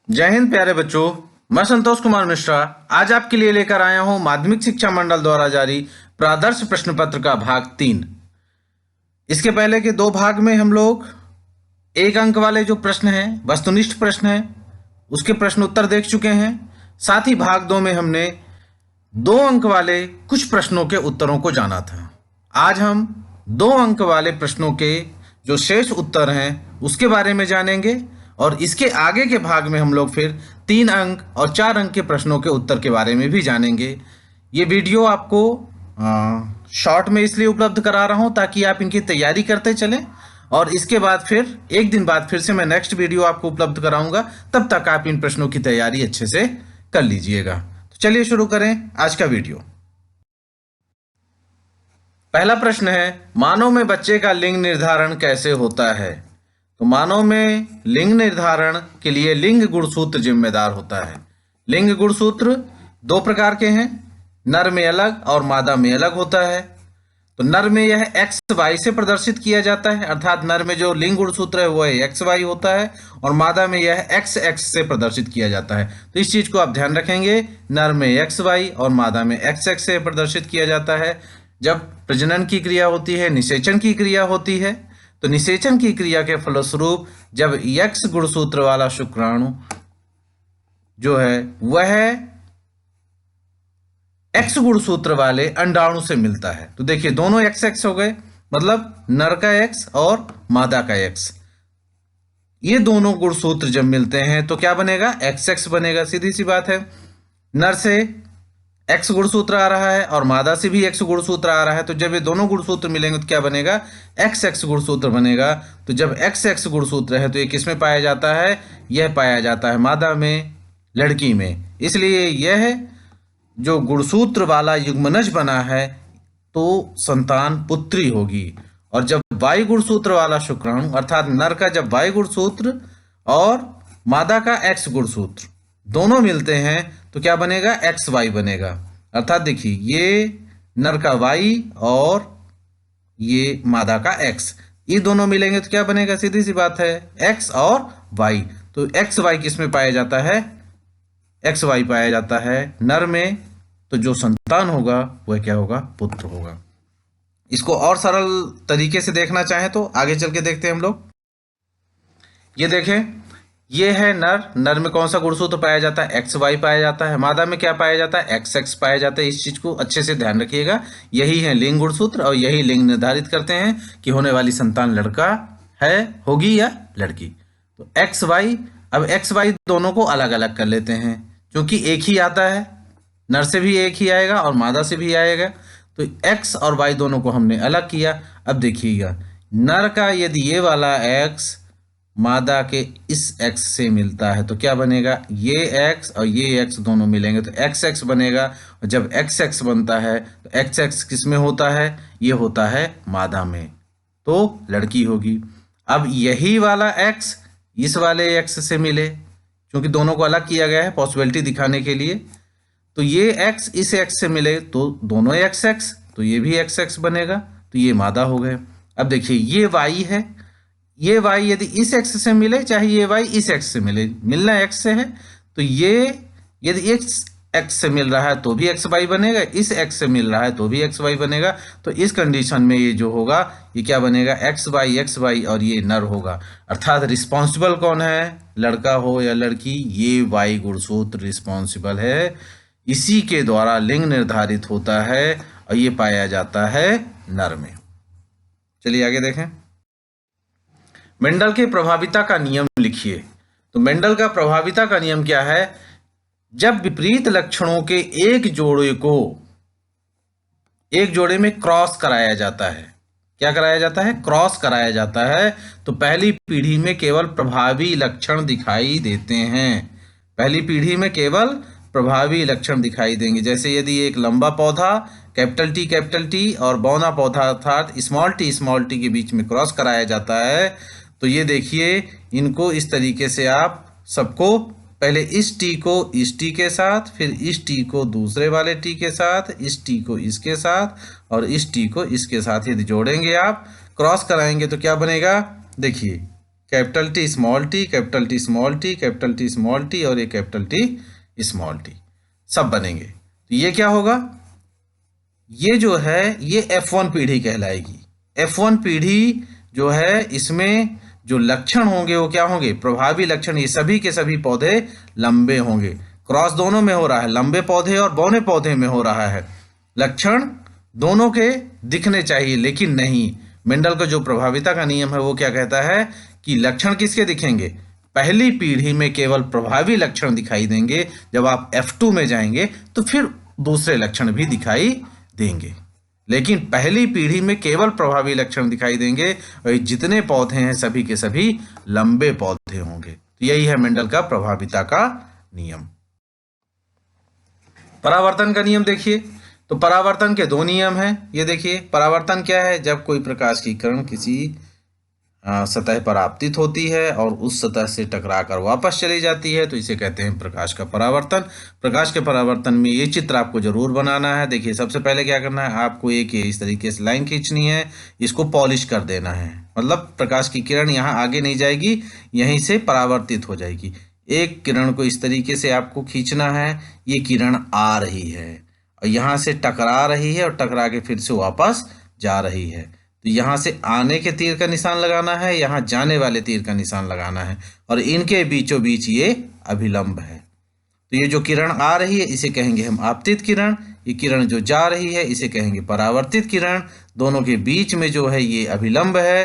जय हिंद प्यारे बच्चों। मैं संतोष कुमार मिश्रा आज आपके लिए लेकर आया हूं माध्यमिक शिक्षा मंडल द्वारा जारी प्रादर्श प्रश्न पत्र का भाग 3। इसके पहले के 2 भाग में हम लोग 1 अंक वाले जो प्रश्न हैं, वस्तुनिष्ठ प्रश्न हैं, उसके प्रश्न उत्तर देख चुके हैं। साथ ही भाग 2 में हमने 2 अंक वाले कुछ प्रश्नों के उत्तरों को जाना था। आज हम 2 अंक वाले प्रश्नों के जो शेष उत्तर हैं उसके बारे में जानेंगे और इसके आगे के भाग में हम लोग फिर 3 अंक और 4 अंक के प्रश्नों के उत्तर के बारे में भी जानेंगे। ये वीडियो आपको शॉर्ट में इसलिए उपलब्ध करा रहा हूँ ताकि आप इनकी तैयारी करते चलें और इसके बाद फिर 1 दिन बाद फिर से मैं नेक्स्ट वीडियो आपको उपलब्ध कराऊंगा। तब तक आप इन प्रश्नों की तैयारी अच्छे से कर लीजिएगा। तो चलिए शुरू करें आज का वीडियो। पहला प्रश्न है, मानव में बच्चे का लिंग निर्धारण कैसे होता है? तो मानव में लिंग निर्धारण के लिए लिंग गुणसूत्र जिम्मेदार होता है। लिंग गुणसूत्र 2 प्रकार के हैं, नर में अलग और मादा में अलग होता है। तो नर में यह एक्स वाई से प्रदर्शित किया जाता है, अर्थात नर में जो लिंग गुणसूत्र है वह एक्स वाई होता है और मादा में यह एक्स एक्स से प्रदर्शित किया जाता है। तो इस चीज को आप ध्यान रखेंगे, नर में एक्स वाई और मादा में एक्स एक्स से प्रदर्शित किया जाता है। जब प्रजनन की क्रिया होती है, निषेचन की क्रिया होती है, तो निषेचन की क्रिया के फलस्वरूप जब एक्स गुणसूत्र वाला शुक्राणु जो है वह एक्स गुणसूत्र वाले अंडाणु से मिलता है, तो देखिए दोनों एक्स एक्स हो गए, मतलब नर का एक्स और मादा का एक्स। ये दोनों गुणसूत्र जब मिलते हैं तो क्या बनेगा? एक्स एक्स बनेगा। सीधी सी बात है, नर से एक्स गुणसूत्र आ रहा है और मादा से भी एक्स गुणसूत्र आ रहा है, तो जब ये दोनों गुणसूत्र मिलेंगे तो क्या बनेगा? एक्स एक्स गुणसूत्र बनेगा। तो जब एक्स एक्स गुणसूत्र है तो ये किस में पाया जाता है? यह पाया जाता है मादा में, लड़की में। इसलिए यह जो गुणसूत्र वाला युग्मनज बना है तो संतान पुत्री होगी। और जब वाई गुणसूत्र वाला शुक्राणु अर्थात नर का जब वाई गुणसूत्र और मादा का एक्स गुणसूत्र दोनों मिलते हैं तो क्या बनेगा? एक्स वाई बनेगा। अर्थात देखिए ये नर का वाई और ये मादा का एक्स, ये दोनों मिलेंगे तो क्या बनेगा? सीधी सी बात है, एक्स और वाई। तो एक्स वाई किस में पाया जाता है? एक्स वाई पाया जाता है नर में। तो जो संतान होगा वह क्या होगा? पुत्र होगा। इसको और सरल तरीके से देखना चाहें तो आगे चल के देखते हैं हम लोग। ये देखें, ये है नर, नर में कौन सा गुणसूत्र पाया जाता है? एक्स वाई पाया जाता है। मादा में क्या पाया जाता है? एक्स एक्स पाया जाता है। इस चीज को अच्छे से ध्यान रखिएगा, यही है लिंग गुणसूत्र और यही लिंग निर्धारित करते हैं कि होने वाली संतान लड़का है, होगी या लड़की। तो एक्स वाई, अब एक्स वाई दोनों को अलग अलग कर लेते हैं क्योंकि एक ही आता है, नर से भी एक ही आएगा और मादा से भी आएगा। तो एक्स और वाई दोनों को हमने अलग किया। अब देखिएगा, नर का यदि ये वाला एक्स मादा के इस x से मिलता है तो क्या बनेगा? ये x और ये x दोनों मिलेंगे तो एक्स एक्स बनेगा। और जब एक्स एक्स बनता है तो एक्स एक्स किस में होता है? ये होता है मादा में, तो लड़की होगी। अब यही वाला x इस वाले x से मिले, क्योंकि दोनों को अलग किया गया है पॉसिबिलिटी दिखाने के लिए, तो ये x इस x से मिले तो दोनों एक्स एक्स, तो ये भी एक्स एक्स बनेगा, तो ये मादा हो गए। अब देखिए ये y है, ये y यदि इस x से मिले चाहे ये y इस x से मिले, मिलना x से है, तो ये यदि x से मिल रहा है तो भी एक्स वाई बनेगा, इस x से मिल रहा है तो भी एक्स वाई बनेगा। तो इस कंडीशन में ये जो होगा ये क्या बनेगा? एक्स वाई और ये नर होगा। अर्थात रिस्पॉन्सिबल कौन है? लड़का हो या लड़की, ये वाई गुणसूत्र रिस्पॉन्सिबल है। इसी के द्वारा लिंग निर्धारित होता है और ये पाया जाता है नर में। चलिए आगे देखें। मेंडल के प्रभाविता का नियम लिखिए। तो मेंडल का प्रभाविता का नियम क्या है? जब विपरीत लक्षणों के एक जोड़े में क्रॉस कराया जाता है, क्या कराया जाता है? क्रॉस कराया जाता है, तो पहली पीढ़ी में केवल प्रभावी लक्षण दिखाई देते हैं। पहली पीढ़ी में केवल प्रभावी लक्षण दिखाई देंगे। जैसे यदि एक लंबा पौधा कैपिटल टी और बौना पौधा अर्थात स्मॉल टी के बीच में क्रॉस कराया जाता है, तो ये देखिए इनको इस तरीके से आप सबको पहले इस टी को इस टी के साथ, फिर इस टी को दूसरे वाले टी के साथ, इस टी को इसके साथ और इस टी को इसके साथ यदि जोड़ेंगे, आप क्रॉस कराएंगे तो क्या बनेगा? देखिए capital T small T, capital T small T, capital T small T और ये कैपिटल टी स्मॉल टी सब बनेंगे। तो ये क्या होगा, ये जो है ये F1 पीढ़ी कहलाएगी। F1 पीढ़ी जो है इसमें जो लक्षण होंगे वो क्या होंगे, प्रभावी लक्षण। ये सभी के सभी पौधे लंबे होंगे। क्रॉस दोनों में हो रहा है, लंबे पौधे और बौने पौधे में हो रहा है। लक्षण दोनों के दिखने चाहिए लेकिन नहीं। मेंडल का जो प्रभाविता का नियम है वो क्या कहता है कि लक्षण किसके दिखेंगे, पहली पीढ़ी में केवल प्रभावी लक्षण दिखाई देंगे। जब आप F2 में जाएंगे तो फिर दूसरे लक्षण भी दिखाई देंगे, लेकिन पहली पीढ़ी में केवल प्रभावी लक्षण दिखाई देंगे और जितने पौधे हैं सभी के सभी लंबे पौधे होंगे। तो यही है मेंडल का प्रभाविता का नियम। परावर्तन का नियम देखिए, तो परावर्तन के दो नियम हैं। ये देखिए परावर्तन क्या है, जब कोई प्रकाश की किरण किसी सतह पर आपतित होती है और उस सतह से टकराकर वापस चली जाती है तो इसे कहते हैं प्रकाश का परावर्तन। प्रकाश के परावर्तन में ये चित्र आपको जरूर बनाना है। देखिए सबसे पहले क्या करना है, आपको एक इस तरीके से लाइन खींचनी है, इसको पॉलिश कर देना है। मतलब प्रकाश की किरण यहाँ आगे नहीं जाएगी, यहीं से परावर्तित हो जाएगी। एक किरण को इस तरीके से आपको खींचना है, ये किरण आ रही है और यहाँ से टकरा रही है और टकरा के फिर से वापस जा रही है। तो यहाँ से आने के तीर का निशान लगाना है, यहाँ जाने वाले तीर का निशान लगाना है और इनके बीचों बीच ये अभिलंब है। तो ये जो किरण आ रही है इसे कहेंगे हम आपतित किरण, ये किरण जो जा रही है इसे कहेंगे परावर्तित किरण। दोनों के बीच में जो है ये अभिलंब है।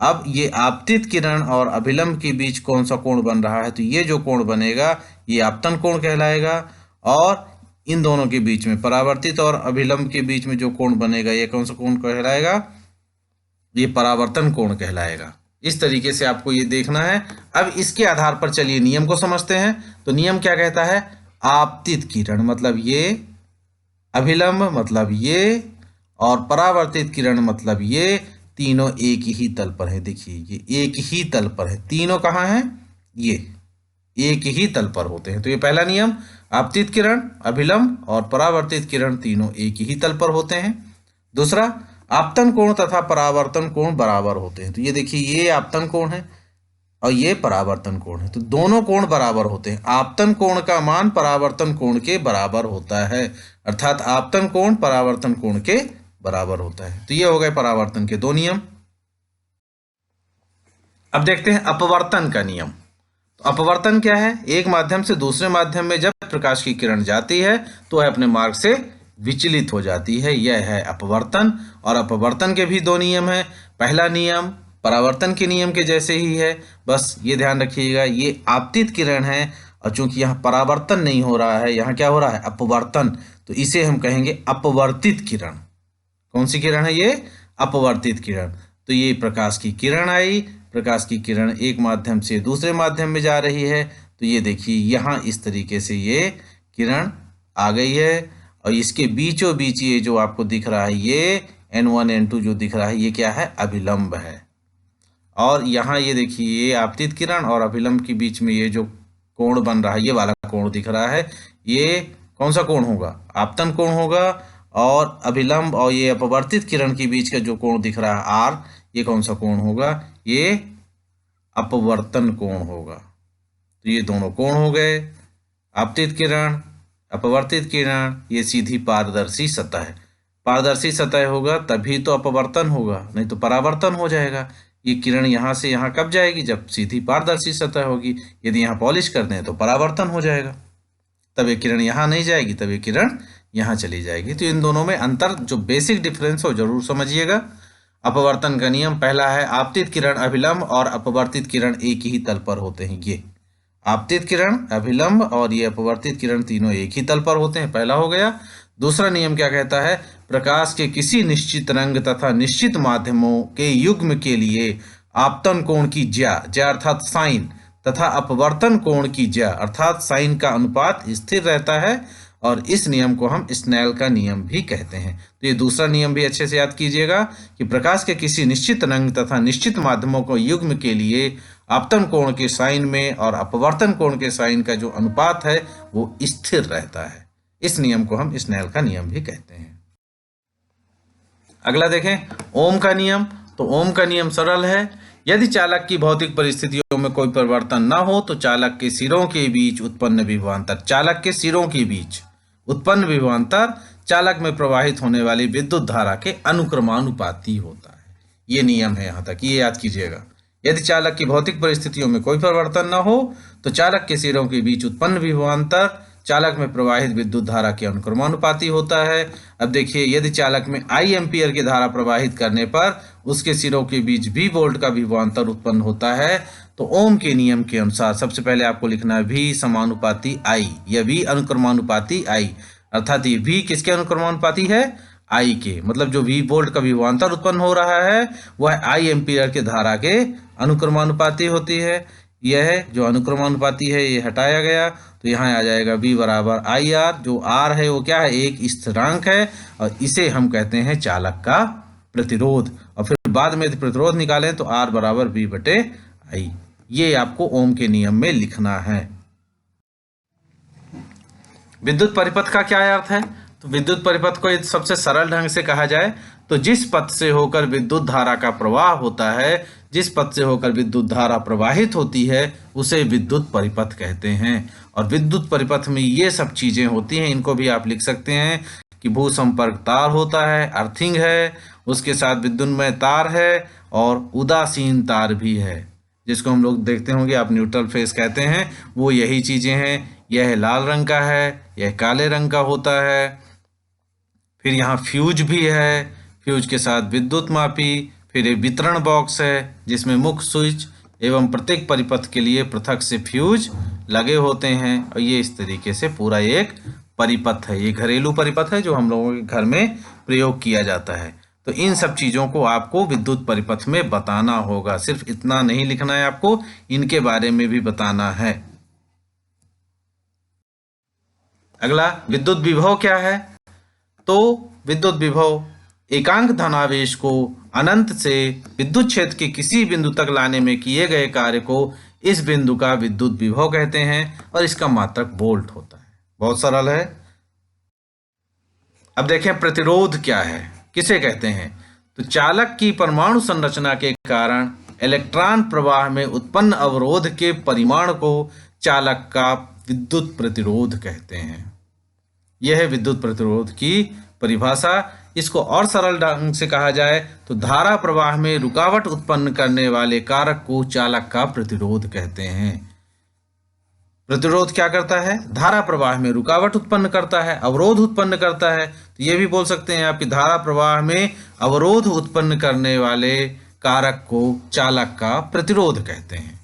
अब ये आपतित किरण और अभिलंब के बीच कौन सा कोण बन रहा है, तो ये जो कोण बनेगा ये आपतन कोण कहलाएगा। और इन दोनों के बीच में परावर्तित और अभिलंब के बीच में जो कोण बनेगा ये कौन सा कोण कहलाएगा, ये परावर्तन कोण कहलाएगा। इस तरीके से आपको ये देखना है। अब इसके आधार पर चलिए नियम को समझते हैं। तो नियम क्या कहता है, आपतित किरण मतलब ये, अभिलंब मतलब ये और परावर्तित किरण मतलब ये, तीनों एक ही तल पर है। देखिए ये एक ही तल पर है, तीनों कहाँ हैं, ये एक ही तल पर होते हैं। तो ये पहला नियम, आपतित किरण, अभिलंब और परावर्तित किरण तीनों एक ही तल पर होते हैं। दूसरा, आपतन कोण तथा परावर्तन कोण बराबर होते हैं। तो ये देखिए ये आपतन कोण है और ये परावर्तन कोण है, तो दोनों कोण बराबर होते हैं। आपतन कोण का मान परावर्तन कोण के बराबर होता है, अर्थात आपतन कोण परावर्तन कोण के बराबर होता है। तो ये हो गए परावर्तन के दो नियम। अब देखते हैं अपवर्तन का नियम। तो अपवर्तन क्या है, एक माध्यम से दूसरे माध्यम में जब प्रकाश की किरण जाती है तो वह अपने मार्ग से विचलित हो जाती है, यह है अपवर्तन। और अपवर्तन के भी दो नियम हैं। पहला नियम परावर्तन के नियम के जैसे ही है, बस ये ध्यान रखिएगा ये आपतित किरण है और चूंकि यहाँ परावर्तन नहीं हो रहा है, यहाँ क्या हो रहा है अपवर्तन, तो इसे हम कहेंगे अपवर्तित किरण। कौन सी किरण है ये, अपवर्तित किरण। तो ये प्रकाश की किरण आई, प्रकाश की किरण एक माध्यम से दूसरे माध्यम में जा रही है। तो ये देखिए यहाँ इस तरीके से ये किरण आ गई है और इसके बीचों बीच ये जो आपको दिख रहा है ये N1 N2 जो दिख रहा है ये क्या है, अभिलंब है। और यहाँ ये देखिए ये आपतित किरण और अभिलंब के बीच में ये जो कोण बन रहा है, ये वाला कोण दिख रहा है, ये कौन सा कोण होगा, आपतन कोण होगा। और अभिलंब और ये अपवर्तित किरण के बीच का जो कोण दिख रहा है R, ये कौन सा कोण होगा, ये अपवर्तन कोण होगा। तो ये दोनों कोण हो गए, आपतित किरण, अपवर्तित किरण। ये सीधी पारदर्शी सतह है, पारदर्शी सतह होगा तभी तो अपवर्तन होगा, नहीं तो परावर्तन हो जाएगा। ये किरण यहाँ से यहाँ कब जाएगी, जब सीधी पारदर्शी सतह होगी। यदि यहाँ पॉलिश कर दें तो परावर्तन हो जाएगा, तब ये किरण यहाँ नहीं जाएगी, तब ये किरण यहाँ चली जाएगी। तो इन दोनों में अंतर, जो बेसिक डिफरेंस हो जरूर समझिएगा। अपवर्तन का नियम पहला है आपतित किरण, अभिलंब और अपवर्तित किरण एक ही तल पर होते हैं। ये आपतित किरण, अभिलंब और ये अपवर्तित किरण तीनों एक ही तल पर होते हैं, पहला हो गया। दूसरा नियम क्या कहता है, प्रकाश के किसी निश्चित रंग तथा निश्चित माध्यमों के युग्म के लिए आपतन कोण की ज्या अर्थात साइन तथा अपवर्तन कोण की ज्या अर्थात साइन का अनुपात स्थिर रहता है और इस नियम को हम स्नेल का नियम भी कहते हैं। तो ये दूसरा नियम भी अच्छे से याद कीजिएगा कि प्रकाश के किसी निश्चित रंग तथा निश्चित माध्यमों को युग्म के लिए आपतन कोण के साइन में और अपवर्तन कोण के साइन का जो अनुपात है वो स्थिर रहता है। इस नियम को हम स्नेल का नियम भी कहते हैं। अगला देखें ओम का नियम। तो ओम का नियम सरल है, यदि चालक की भौतिक परिस्थितियों में कोई परिवर्तन न हो तो चालक के सिरों के बीच उत्पन्न विभवांतर, चालक के सिरों के बीच उत्पन्न विभवांतर चालक में प्रवाहित होने वाली विद्युत धारा के अनुक्रमानुपाती होता है। ये नियम है, यहाँ तक ये याद कीजिएगा। यदि चालक की भौतिक परिस्थितियों में कोई परिवर्तन न हो तो चालक के सिरों के बीच उत्पन्न विभवांतर चालक में प्रवाहित विद्युत धारा के अनुक्रमानुपाती होता है। अब देखिए, यदि चालक में I एम्पीयर की धारा प्रवाहित करने पर उसके सिरों के बीच V वोल्ट का विभवांतर उत्पन्न होता है तो ओम के नियम के अनुसार सबसे पहले आपको लिखना है V समानुपाती I या V अनुक्रमानुपाती I, अर्थात ये V किसके अनुक्रमानुपाती है? I के, मतलब जो V वोल्ट का विभवांतर उत्पन्न हो रहा है वह I एम्पीयर के धारा के अनुक्रमानुपाती होती है। यह जो अनुक्रमानुपाती है ये हटाया गया तो यहाँ आ जाएगा V बराबर IR, जो R है वो क्या है? एक स्थिरांक है और इसे हम कहते हैं चालक का प्रतिरोध। और फिर बाद में यदि प्रतिरोध निकालें तो R बराबर V बटे I। ये आपको ओम के नियम में लिखना है। विद्युत परिपथ का क्या अर्थ है? तो विद्युत परिपथ को सबसे सरल ढंग से कहा जाए तो जिस पथ से होकर विद्युत धारा का प्रवाह होता है, जिस पथ से होकर विद्युत धारा प्रवाहित होती है उसे विद्युत परिपथ कहते हैं। और विद्युत परिपथ में ये सब चीजें होती हैं, इनको भी आप लिख सकते हैं कि भू संपर्क तार होता है, अर्थिंग है, उसके साथ विद्युन्मय तार है और उदासीन तार भी है, जिसको हम लोग देखते होंगे आप न्यूट्रल फेस कहते हैं। वो यही चीजें हैं। यह लाल रंग का है, यह काले रंग का होता है। फिर यहाँ फ्यूज भी है, फ्यूज के साथ विद्युत मापी, फिर एक वितरण बॉक्स है जिसमें मुख्य स्विच एवं प्रत्येक परिपथ के लिए पृथक से फ्यूज लगे होते हैं। और ये इस तरीके से पूरा एक परिपथ है। ये घरेलू परिपथ है जो हम लोगों के घर में प्रयोग किया जाता है। तो इन सब चीज़ों को आपको विद्युत परिपथ में बताना होगा, सिर्फ इतना नहीं लिखना है, आपको इनके बारे में भी बताना है। अगला, विद्युत विभव क्या है? तो विद्युत विभव एकांक धनावेश को अनंत से विद्युत क्षेत्र के किसी बिंदु तक लाने में किए गए कार्य को इस बिंदु का विद्युत विभव कहते हैं और इसका मात्रक वोल्ट होता है। बहुत सरल है। अब देखें प्रतिरोध क्या है, किसे कहते हैं? तो चालक की परमाणु संरचना के कारण इलेक्ट्रॉन प्रवाह में उत्पन्न अवरोध के परिमाण को चालक का विद्युत प्रतिरोध कहते हैं। यह है विद्युत प्रतिरोध की परिभाषा। इसको और सरल ढंग से कहा जाए तो धारा प्रवाह में रुकावट उत्पन्न करने वाले कारक को चालक का प्रतिरोध कहते हैं। प्रतिरोध क्या करता है? धारा प्रवाह में रुकावट उत्पन्न करता है, अवरोध उत्पन्न करता है। तो ये भी बोल सकते हैं आपकी धारा प्रवाह में अवरोध उत्पन्न करने वाले कारक को चालक का प्रतिरोध कहते हैं।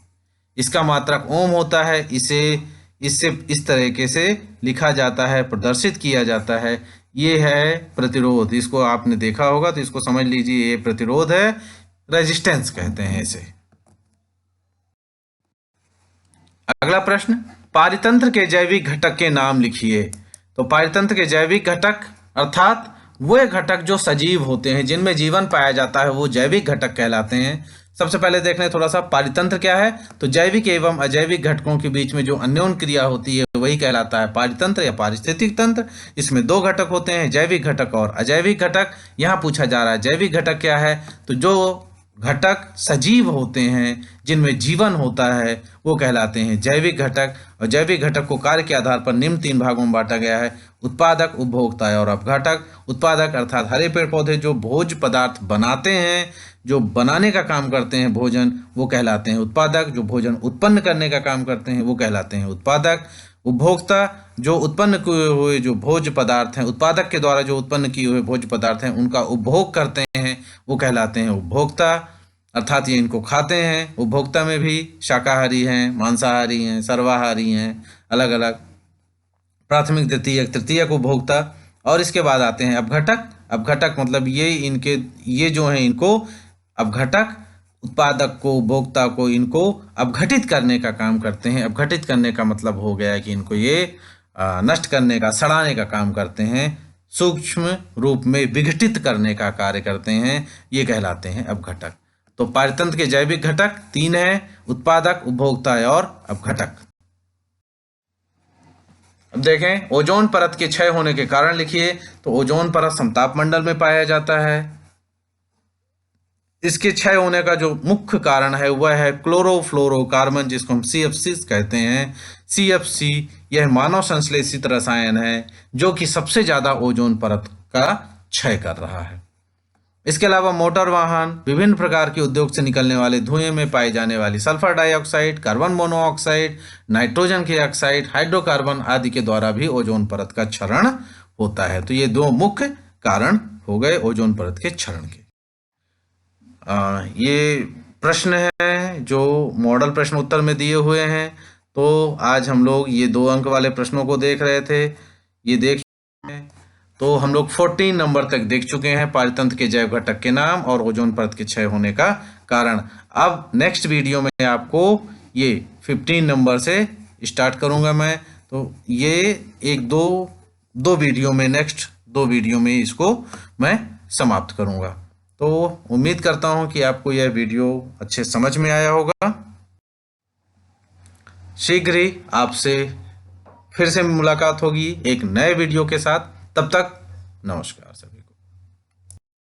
इसका मात्रक ओम होता है। इससे इस तरीके से लिखा जाता है, प्रदर्शित किया जाता है। ये है प्रतिरोध, इसको आपने देखा होगा तो इसको समझ लीजिए, ये प्रतिरोध है, रेजिस्टेंस कहते हैं इसे। अगला प्रश्न, पारितंत्र के जैविक घटक के नाम लिखिए। तो पारितंत्र के जैविक घटक अर्थात वे घटक जो सजीव होते हैं, जिनमें जीवन पाया जाता है, वो जैविक घटक कहलाते हैं। सबसे पहले देख लें थोड़ा सा पारितंत्र क्या है। तो जैविक एवं अजैविक घटकों के बीच में जो अन्योन्य क्रिया होती है वही कहलाता है पारितंत्र या पारिस्थितिक तंत्र। इसमें दो घटक होते हैं, जैविक घटक और अजैविक घटक। यहाँ पूछा जा रहा है जैविक घटक क्या है। तो जो घटक सजीव होते हैं, जिनमें जीवन होता है, वो कहलाते हैं जैविक घटक। और जैविक घटक को कार्य के आधार पर निम्न तीन भागों में बांटा गया है: उत्पादक, उपभोक्ता और अपघटक। उत्पादक अर्थात हरे पेड़ पौधे जो भोज्य पदार्थ बनाते हैं, जो बनाने का काम करते हैं भोजन, वो कहलाते हैं उत्पादक। जो भोजन उत्पन्न करने का काम करते हैं वो कहलाते हैं उत्पादक। उपभोक्ता जो उत्पन्न किए हुए जो भोज्य पदार्थ हैं, उत्पादक के द्वारा जो उत्पन्न किए हुए भोज्य पदार्थ हैं उनका उपभोग करते हैं, वो कहलाते हैं उपभोक्ता, अर्थात ये इनको खाते हैं। उपभोक्ता में भी शाकाहारी हैं, मांसाहारी हैं, सर्वाहारी हैं, अलग अलग प्राथमिक, द्वितीयक, तृतीयक उपभोक्ता। और इसके बाद आते हैं अपघटक। अपघटक मतलब ये जो हैं इनको अपघटक, उत्पादक को, उपभोक्ता को, इनको अपघटित करने का काम करते हैं। अपघटित करने का मतलब हो गया कि इनको ये नष्ट करने का, सड़ाने का काम करते हैं, सूक्ष्म रूप में विघटित करने का कार्य करते हैं, ये कहलाते हैं अपघटक। तो पारितंत्र के जैविक घटक तीन हैं: उत्पादक, उपभोक्ता और अपघटक। अब देखें, ओजोन परत के क्षय होने के कारण लिखिए। तो ओजोन परत समताप मंडल में पाया जाता है। इसके क्षय होने का जो मुख्य कारण है वह है क्लोरोफ्लोरोकार्बन, जिसको हम CFC कहते हैं। CFC यह मानव संश्लेषित रसायन है जो कि सबसे ज्यादा ओजोन परत का क्षय कर रहा है। इसके अलावा मोटर वाहन, विभिन्न प्रकार के उद्योग से निकलने वाले धुएं में पाई जाने वाली sulphur dioxide, carbon monoxide, nitrogen के ऑक्साइड, हाइड्रोकार्बन आदि के द्वारा भी ओजोन परत का क्षरण होता है। तो ये दो मुख्य कारण हो गए ओजोन परत के क्षरण के। ये प्रश्न है जो मॉडल प्रश्न उत्तर में दिए हुए हैं। तो आज हम लोग ये 2 अंक वाले प्रश्नों को देख रहे थे। ये देख तो हम लोग 14 नंबर तक देख चुके हैं, पारतंत्र के जैव घटक के नाम और ओजोन परत के क्षय होने का कारण। अब नेक्स्ट वीडियो में आपको ये 15 नंबर से स्टार्ट करूंगा मैं। तो ये एक दो वीडियो में, नेक्स्ट 2 वीडियो में इसको मैं समाप्त करूंगा। तो उम्मीद करता हूं कि आपको यह वीडियो अच्छे समझ में आया होगा। शीघ्र ही आपसे फिर से मुलाकात होगी एक नए वीडियो के साथ। तब तक नमस्कार सभी को।